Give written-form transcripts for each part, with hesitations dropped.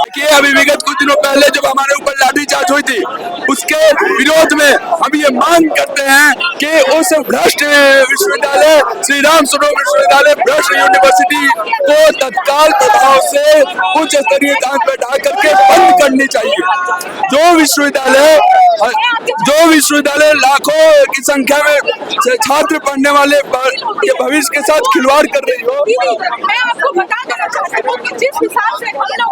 देखिए, अभी विगत कुछ दिनों पहले जब हमारे ऊपर लाठीचार्ज हुई थी, उसके विरोध में हम ये मांग करते हैं कि उस भ्रष्ट विश्वविद्यालय श्री राम स्वरूप विश्वविद्यालय भ्रष्ट यूनिवर्सिटी को तत्काल प्रभाव से उच्च स्तरीय जांच बैठा करके बंद करनी चाहिए। जो विश्वविद्यालय लाखों की संख्या में छात्र पढ़ने वाले के भविष्य के साथ खिलवाड़ कर रही हो। मैं आपको बता देना चाहती हूँ कि जिस हिसाब से हम लोग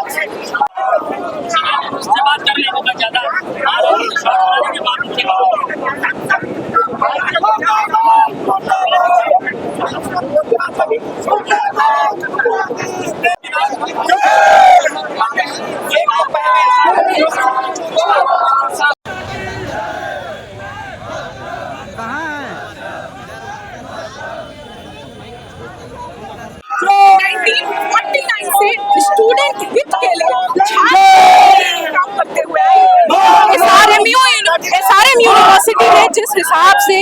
बात कर रहे हैं ज्यादा से स्टूडेंट हित के लिए काम करते हुए SRM यूनिवर्सिटी ने जिस हिसाब से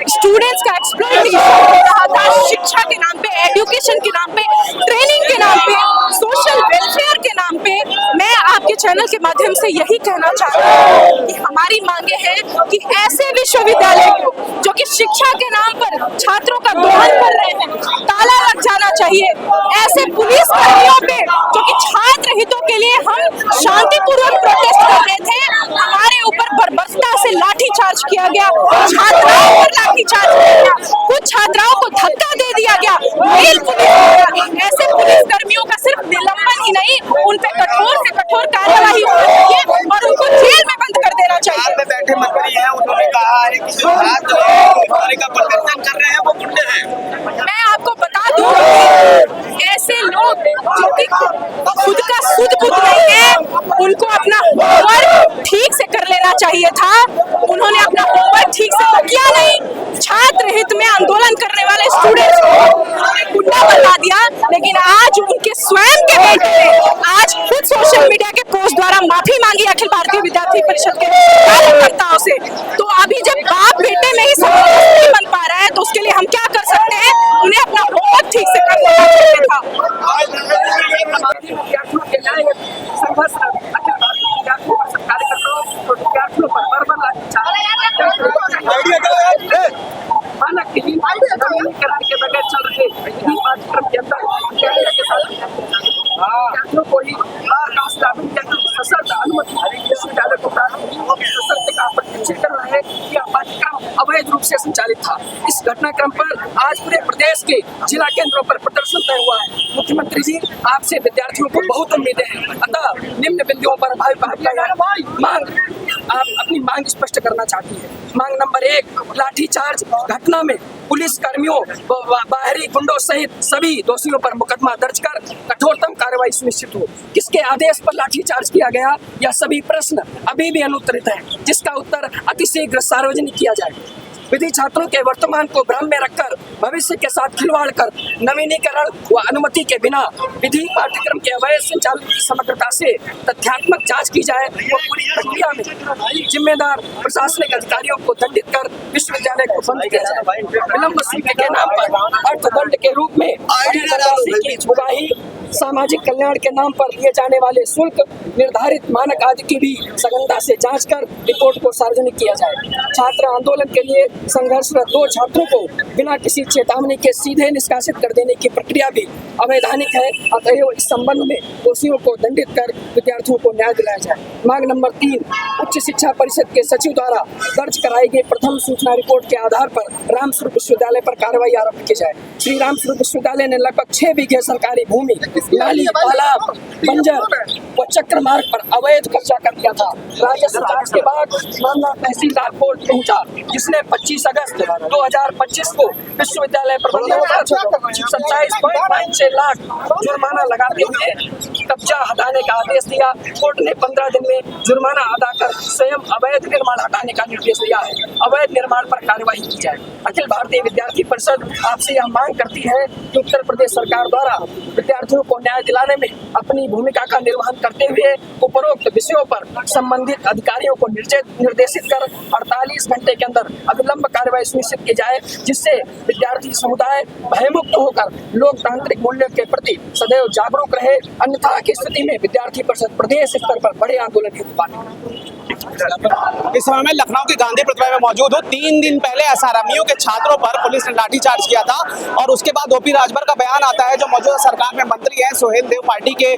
स्टूडेंट्स का एक्सप्लॉइटेशन हो रहा था शिक्षा के नाम पे, एजुकेशन के नाम पे, ट्रेनिंग के नाम पे, सोशल वेलफेयर के नाम पे, मैं आपके चैनल के माध्यम से यही कहना चाहती हूँ कि हमारी मांगे हैं कि ऐसे विश्वविद्यालय को जो कि शिक्षा के नाम पर छात्रों का दोहन कर रहे हैं, ताला लग जाना चाहिए। ऐसे पुलिस कर्मियों पे जो कि छात्र हितों के लिए हम शांतिपूर्वक प्रोटेस्ट कर रहे थे, हमारे ऊपर बर्बरता से लाठीचार्ज किया गया, छात्राओं पर लाठीचार्ज किया गया, कुछ छात्राओं को धक्का दे दिया गया, मेल पुलिस। ऐसे पुलिस कर्मियों का सिर्फ निलंबन ही नहीं, उन पे कठोर से कठोर कार्यवाही होनी चाहिए और उनको जेल में बंद कर देना चाहिए। में बैठे मंत्री हैं, उन्होंने कहा है कि जो छात्र का प्रदर्शन कर रहे हैं वो गुंडे हैं। मैं आपको बता दूं, ऐसे लोग जो कि खुद का सुध बुध नहीं है, उनको अपना होमवर्क ठीक से कर लेना चाहिए था। उन्होंने अपना होमवर्क ठीक से किया नहीं। छात्र हित में आंदोलन करने वाले स्टूडेंट्स को उन्होंने गुंडा बना दिया। लेकिन आज उनके स्वयं के बेटे ने आज खुद सोशल मीडिया के पोस्ट द्वारा माफी मांगी अखिल भारतीय विद्यार्थी परिषद के कार्यकर्ताओं से। तो अभी जब बाप बेटे में ही समन्वय नहीं बन पा रहा है तो उसके लिए हम क्या कर सकते हैं? उन्हें अपना होमवर्क ठीक से कर लेना चाहिए था। अवैध रूप से संचालित था। इस घटनाक्रम पर आज पूरे प्रदेश के जिला केंद्रों पर प्रदर्शन तय हुआ है। मुख्यमंत्री जी, आपसे विद्यार्थियों को बहुत उम्मीदें हैं, अतः निम्न बिंदुओं पर आप अपनी मांग स्पष्ट करना चाहती है। मांग नंबर 1, लाठीचार्ज घटना में पुलिस कर्मियों बाहरी गुंडों सहित सभी दोषियों पर मुकदमा दर्ज कर कठोरतम कार्रवाई सुनिश्चित हो। किसके आदेश पर लाठीचार्ज किया गया, यह सभी प्रश्न अभी भी अनुत्तरित है, जिसका उत्तर अतिशीघ्र सार्वजनिक किया जाए। विधि छात्रों के वर्तमान को भ्रम में रखकर भविष्य के साथ खिलवाड़ कर नवीनीकरण व अनुमति के बिना विधि पाठ्यक्रम के अवैध संचालन की समग्रता से तथ्यात्मक जांच की जाए और पूरी प्रक्रिया में जिम्मेदार प्रशासनिक अधिकारियों को दंडित कर विश्वविद्यालय को बंद किया जाए। विलंब शुल्क के नाम पर अर्थदंड के रूप में की उगाही, सामाजिक कल्याण के नाम पर लिए जाने वाले शुल्क, निर्धारित मानक आदि की भी सघनता से जांच कर रिपोर्ट को सार्वजनिक किया जाए। छात्र आंदोलन के लिए संघर्षरत 2 छात्रों को बिना किसी चेतावनी के सीधे निष्कासित कर देने की प्रक्रिया भी अवैधानिक है। अतएव इस संबंध में दोषियों को दंडित कर विद्यार्थियों को न्याय दिलाया जाए। मांग नंबर 3, उच्च शिक्षा परिषद के सचिव द्वारा दर्ज कराई गई प्रथम सूचना रिपोर्ट के आधार पर रामस्वरूप विश्वविद्यालय पर कार्रवाई आरंभ की जाए। श्री रामस्वरूप विश्वविद्यालय ने लगभग 6 बीघे सरकारी भूमि, नाली, तालाब, बंजर व चक्र मार्ग पर अवैध कब्जा कर दिया था। राजस्व जांच के बाद मामला तहसीलदार कोर्ट पहुंचा, जिसने 25 अगस्त 2025 को विश्वविद्यालय प्रबंधन पर 27.96 लाख जुर्माना लगाते हुए कब्जा हटाने का आदेश दिया। कोर्ट ने 15 दिन में जुर्माना अदा कर स्वयं अवैध निर्माण हटाने का निर्देश दिया है। अवैध निर्माण पर कार्रवाई की जाए। अखिल भारतीय विद्यार्थी परिषद आपसे यह मांग करती है कि उत्तर प्रदेश सरकार द्वारा विद्यार्थियों को न्याय दिलाने में अपनी भूमिका का निर्वहन करते हुए उपरोक्त विषयों पर संबंधित अधिकारियों को निर्देशित कर 48 घंटे के अंदर अविलंब कार्रवाई सुनिश्चित की जाए, जिससे विद्यार्थी समुदाय भयमुक्त होकर लोकतांत्रिक मूल्यों के प्रति सदैव जागरूक रहे। अन्यथा की स्थिति में विद्यार्थी परिषद प्रदेश स्तर पर बड़े आंदोलन हेतु बात। इस समय मैं लखनऊ की गांधी प्रतिमा में मौजूद हूँ। 3 दिन पहले एसआरएमयू के छात्रों पर पुलिस ने लाठीचार्ज किया था और उसके बाद ओपी राजभर का बयान आता है, जो मौजूदा सरकार में मंत्री हैं, सुहेल देव पार्टी के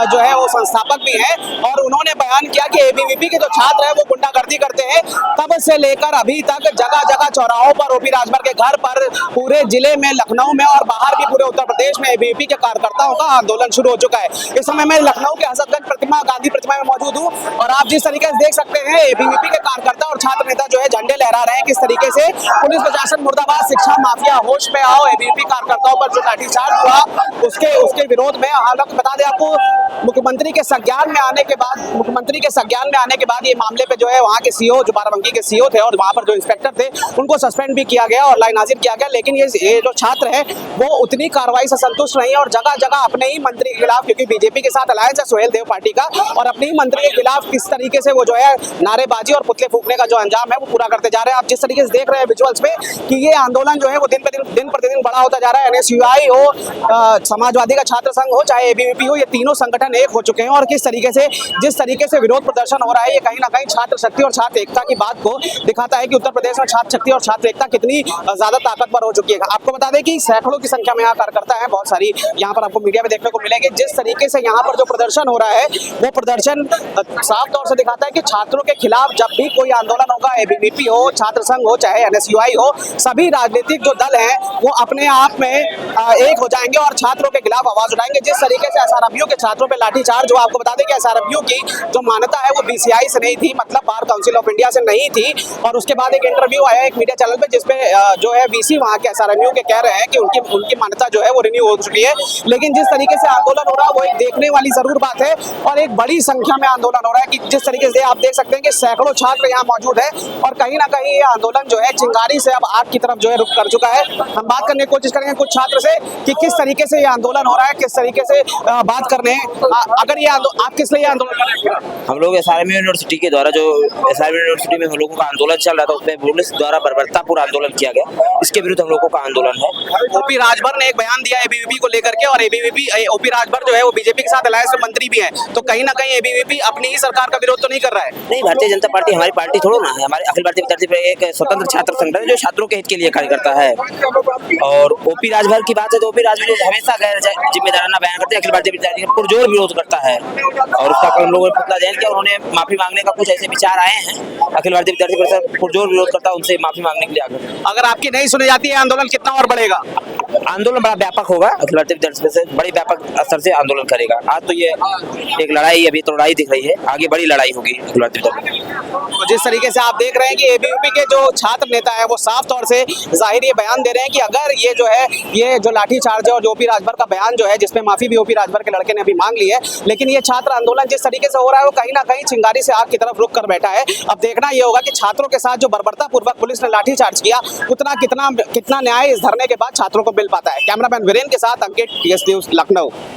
जो है वो संस्थापक भी हैं, और उन्होंने बयान किया कि एबीवीपी के जो छात्र हैं वो गुंडागर्दी करते हैं। तब से लेकर अभी तक जगह जगह चौराहों पर ओपी राजभर के घर पर, पूरे जिले में, लखनऊ में और बाहर भी पूरे उत्तर प्रदेश में एबीवीपी के कार्यकर्ताओं का आंदोलन शुरू हो चुका है। इस समय मैं लखनऊ के हजरतगंज प्रतिमा गांधी प्रतिमा में मौजूद हूँ और आप जिस तरीके से देख सकते हैं एबीवीपी के कार्यकर्ता और छात्र नेता जो है झंडे लहरा रहे हैं। किस तरीके से पुलिस प्रशासन मुर्दाबाद, शिक्षा माफिया होश में आओ, एबीवीपी कार्यकर्ताओं पर जो लाठीचार्ज हुआ उसके विरोध में। हालांकि बता दें आपको, मुख्यमंत्री के संज्ञान में आने के बाद ये मामले पे जो है वहाँ के सीओ, जो बाराबंकी के सीओ थे और वहाँ पर जो इंस्पेक्टर थे, उनको सस्पेंड भी किया गया और लाइन हाजिर किया गया। लेकिन ये जो छात्र है वो उतनी कार्रवाई से संतुष्ट नहीं है और जगह जगह अपने ही मंत्री के खिलाफ, क्योंकि बीजेपी के साथ अलायंस है सुहेल देव पार्टी का, और अपने ही मंत्री के खिलाफ किस तरीके से वो जो है नारेबाजी और पुतले फूकने का जो अंजाम है वो पूरा करते जा रहे हैं। आप जिस तरीके से देख रहे हैं विजुअल्स में कि ये आंदोलन जो है वो दिन प्रतिदिन बड़ा होता जा रहा है। एनएसयूआई हो, समाजवादी का छात्र संघ हो, चाहे एबीवीपी हो, ये तीनों संगठन एक हो चुके हैं और जिस तरीके से विरोध प्रदर्शन हो रहा है, ये कहीं ना कहीं छात्र शक्ति और छात्र एकता की बात को दिखाता है कि उत्तर प्रदेश में छात्र शक्ति और छात्र एकता कितनी ज्यादा ताकतवर हो चुकी है। आपको बता दें कि सैकड़ों की संख्या में यहाँ कार्यकर्ता है, बहुत सारी यहाँ पर आपको मीडिया में देखने को मिलेंगे। जिस तरीके से यहाँ पर जो प्रदर्शन हो रहा है वो प्रदर्शन साफ तौर से दिखाता है कि छात्रों के खिलाफ जब भी कोई आंदोलन होगा, एबीवीपी हो, छात्र संघ हो, चाहे एनएसयूआई हो, सभी राजनीतिक जो दल हैं वो अपने आप में एक हो जाएंगे और छात्रों के खिलाफ आवाज उठाएंगे। जिस तरीके से एसआरएमयू के छात्रों पे लाठीचार्ज हुआ, आपको बता दें कि एसआरएमयू की जो मान्यता है वो बीसीआई से नहीं थी, मतलब बार काउंसिल ऑफ इंडिया से नहीं थी। और उसके बाद एक इंटरव्यू आया एक मीडिया चैनल पे जिसपे जो है वीसी वहाँ के एसआरएमयू के कह रहे हैं कि उनकी मान्यता जो है वो रिन्यू हो चुकी है। लेकिन जिस तरीके से आंदोलन हो रहा है वो एक देखने वाली जरूर बात है और एक बड़ी संख्या में आंदोलन हो रहा है कि जिस तरीके से आप देख सकते हैं कि सैकड़ों छात्र यहाँ मौजूद है और कहीं ना कहीं ये आंदोलन जो है चिंगारी से अब आग की तरफ जो है रुख कर चुका है। हम बात करने की कोशिश करेंगे कुछ छात्र से कि किस तरीके से ये आंदोलन हो रहा है, किस तरीके से बात करने हैं। अगर ये आप किस लिए आंदोलन कर रहे हैं? हम लोग एसआरएमयू यूनिवर्सिटी के द्वारा, जो एसआरएमयू यूनिवर्सिटी में हम लोगों का आंदोलन चल रहा था, उसमें पुलिस द्वारा बर्बरतापूर्ण आंदोलन किया गया, इसके विरुद्ध हम लोगों का आंदोलन है। ओपी राजभर ने एक बयान दिया एबीवीपी को लेकर के और ओपी राजभर जो है वो बीजेपी के साथ अलायंस में मंत्री भी है, तो कहीं ना कहीं एबीवीपी अपनी ही सरकार का विरोध तो नहीं कर रहा है? नहीं, भारतीय जनता पार्टी हमारी पार्टी थोड़ा ना है। हमारे अखिल भारतीय विद्यार्थी एक स्वतंत्र छात्र संगठन है जो छात्रों के हित के लिए कार्य करता है। और ओपी राजभर की बात है तो ओपी राजभर हमेशा गैर जिम्मेदाराना बयान करते हैं, अखिल भारतीय विद्यार्थी का पुरजोर विरोध करता है और उसका कल हम लोगों ने पुतला दहन किया। उन्होंने माफी मांगने का कुछ ऐसे विचार आए हैं, अखिल भारतीय विद्यार्थी परिषद पुरजोर विरोध करता है उनसे माफी मांगने के लिए आगे। अगर आपकी नहीं सुनी जाती है आंदोलन कितना और बढ़ेगा? आंदोलन बड़ा व्यापक होगा, अखिल भारतीय विद्यार्थी परिषद बड़ी व्यापक स्तर से आंदोलन करेगा। आज तो ये एक लड़ाई, अभी तो लड़ाई दिख रही है, आगे बड़ी लड़ाई होगी अखिल भारतीय विद्यार्थी। तो जिस तरीके से आप देख रहे हैं कि एबीवीपी के जो छात्र नेता है वो साफ तौर से जाहिर ये बयान दे रहे हैं कि अगर ये जो है ये जो लाठीचार्ज है और जो ओपी राजभर का बयान जो है जिसमें माफी भी ओपी राजभर के लड़के ने अभी मांग ली है, लेकिन ये छात्र आंदोलन जिस तरीके से हो रहा है वो कहीं ना कहीं चिंगारी से आग की तरफ रुक कर बैठा है। अब देखना ये होगा कि छात्रों के साथ जो बर्बरतापूर्वक पुलिस ने लाठीचार्ज किया उतना कितना न्याय इस धरने के बाद छात्रों को मिल पाता है। कैमरामैन वीरेन के साथ अंकित, टीएस न्यूज़, लखनऊ।